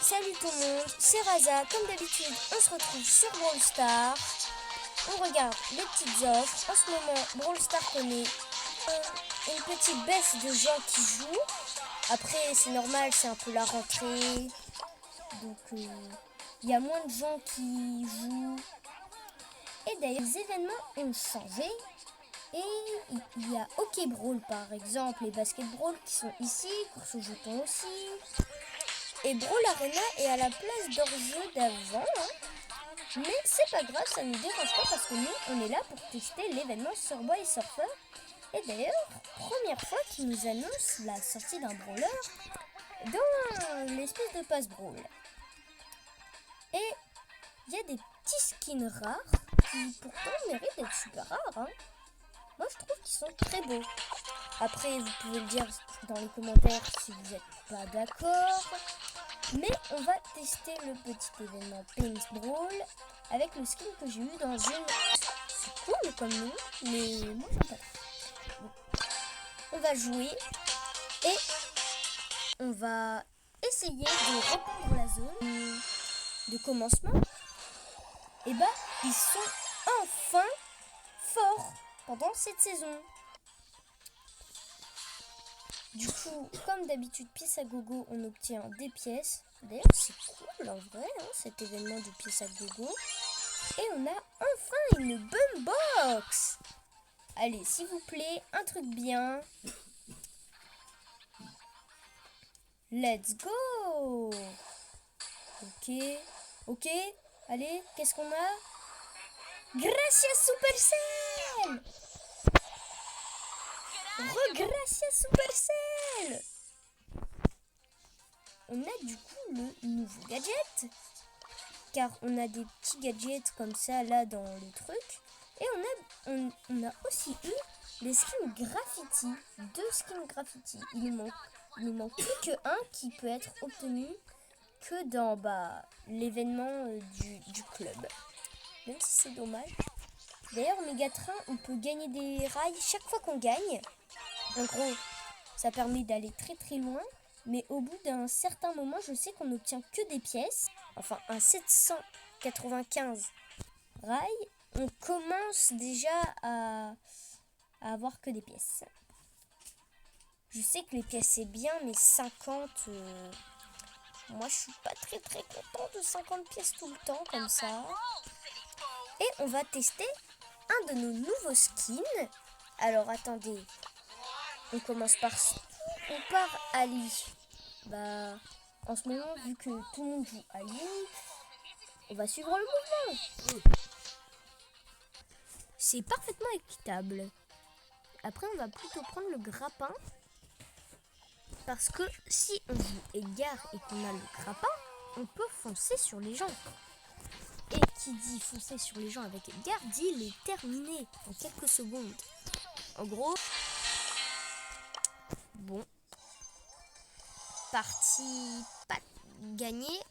Salut tout le monde, c'est Raza. Comme d'habitude, on se retrouve sur Brawl Stars. On regarde les petites offres. En ce moment, Brawl Stars connaît une petite baisse de gens qui jouent. Après, c'est normal, c'est un peu la rentrée. Donc, il y a moins de gens qui jouent. Et d'ailleurs, les événements ont changé. Et il y a Hockey Brawl par exemple, et Basket Brawl qui sont ici, course aux jetons aussi. Et Brawl Arena est à la place d'hors-jeu d'avant. Mais c'est pas grave, ça ne nous dérange pas parce que nous, on est là pour tester l'événement Surboy Surfer. Et d'ailleurs, première fois qu'ils nous annoncent la sortie d'un brawler dans l'espèce de passe brawl. Et il y a des petits skins rares qui pourtant méritent d'être super rares. Moi, je trouve qu'ils sont très beaux. Après, vous pouvez le dire dans les commentaires si vous n'êtes pas d'accord. Mais on va tester le petit événement Pins Brawl avec le skin que j'ai eu dans une... C'est cool comme nom, mais moi j'aime pas. Bon. On va jouer et on va essayer de reprendre la zone de commencement. Et bah, ils sont enfin forts pendant cette saison. Du coup, comme d'habitude, pièce à gogo, on obtient des pièces. D'ailleurs, c'est cool en vrai, cet événement de pièces à gogo. Et on a enfin une bonne box. Allez, s'il vous plaît, un truc bien. Let's go. Ok. Allez, qu'est-ce qu'on a? Gracias Supercell. Gracias Supercell. On a du coup le nouveau gadget, car on a des petits gadgets comme ça là dans le truc. Et on a aussi eu les skins graffiti, 2 skins graffiti. Il nous manque plus que un qui peut être obtenu que dans l'événement du club. Même si c'est dommage. D'ailleurs, Megatron, on peut gagner des rails chaque fois qu'on gagne. En gros, ça permet d'aller très très loin. Mais au bout d'un certain moment, je sais qu'on n'obtient que des pièces. Enfin, un 795 rails, on commence déjà à avoir que des pièces. Je sais que les pièces c'est bien, mais 50, moi je suis pas très très content de 50 pièces tout le temps comme ça. Et on va tester un de nos nouveaux skins. Alors attendez, on commence par... On part Ali. En ce moment, vu que tout le monde joue Ali, on va suivre le mouvement. C'est parfaitement équitable. Après, on va plutôt prendre le grappin. Parce que si on joue Edgar et qu'on a le grappin, on peut foncer sur les gens. Et qui dit foncer sur les gens avec Edgar, dit les terminer en quelques secondes. En gros, bon, partie pas gagnée.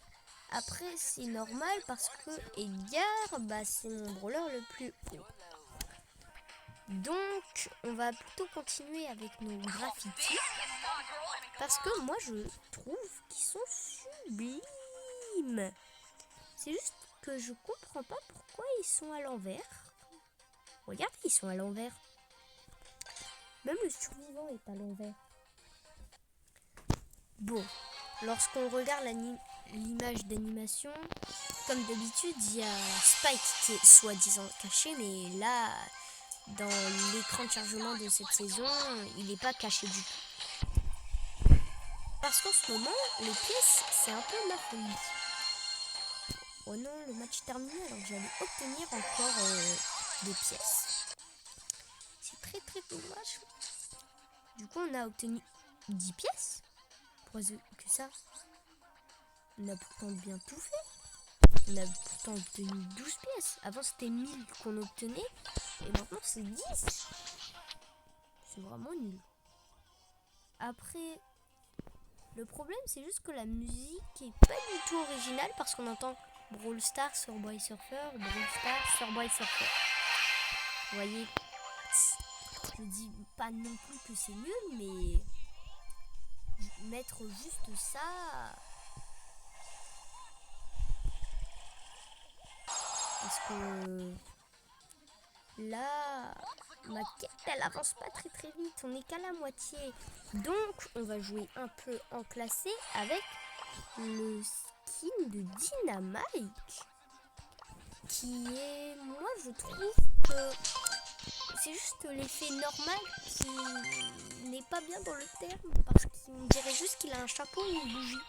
Après, c'est normal parce que Edgar, c'est mon brawler le plus haut. Donc, on va plutôt continuer avec nos graffitis. Parce que moi, je trouve qu'ils sont sublimes. C'est juste que je comprends pas pourquoi ils sont à l'envers. Regardez, ils sont à l'envers. Même le survivant est à l'envers. Bon, lorsqu'on regarde l'image d'animation, comme d'habitude, il y a Spike qui est soi-disant caché, mais là, dans l'écran de chargement de cette saison, il n'est pas caché du tout. Parce qu'en ce moment, les pièces, c'est un peu ma folie. Oh non, le match est terminé, alors j'allais obtenir encore des pièces. C'est très très dommage. Du coup, on a obtenu 10 pièces. Que ça, on a pourtant bien tout fait. On a pourtant obtenu 12 pièces. Avant, c'était 1000 qu'on obtenait. Et maintenant, c'est 10. C'est vraiment nul. Après, le problème, c'est juste que la musique est pas du tout originale parce qu'on entend Brawl Stars, Surboy Surfer, Brawl Stars, Surboy Surfer. Vous voyez, je dis pas non plus que c'est nul, mais mettre juste ça, parce que là, ma quête, elle avance pas très très vite. On n'est qu'à la moitié. Donc, on va jouer un peu en classé avec le skin de Dynamite. Qui est, moi je trouve que c'est juste l'effet normal qui n'est pas bien dans le terme. Parce qu'on dirait juste qu'il a un chapeau et une bougie.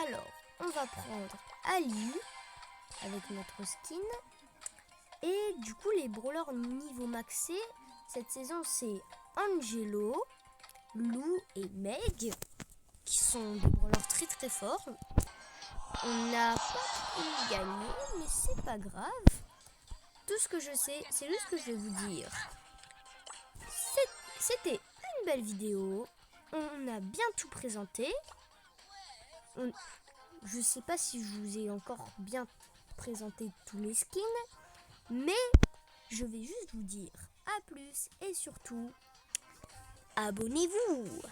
Alors, on va prendre Ali avec notre skin. Et du coup, les brawlers niveau maxé, cette saison, c'est Angelo, Lou et Meg, qui sont des brawlers très très forts. On n'a pas pu gagner, mais c'est pas grave. Tout ce que je sais, c'est juste que je vais vous dire. C'était une belle vidéo. On a bien tout présenté. Je sais pas si je vous ai encore bien présenté tous les skins. Mais je vais juste vous dire à plus et surtout, abonnez-vous!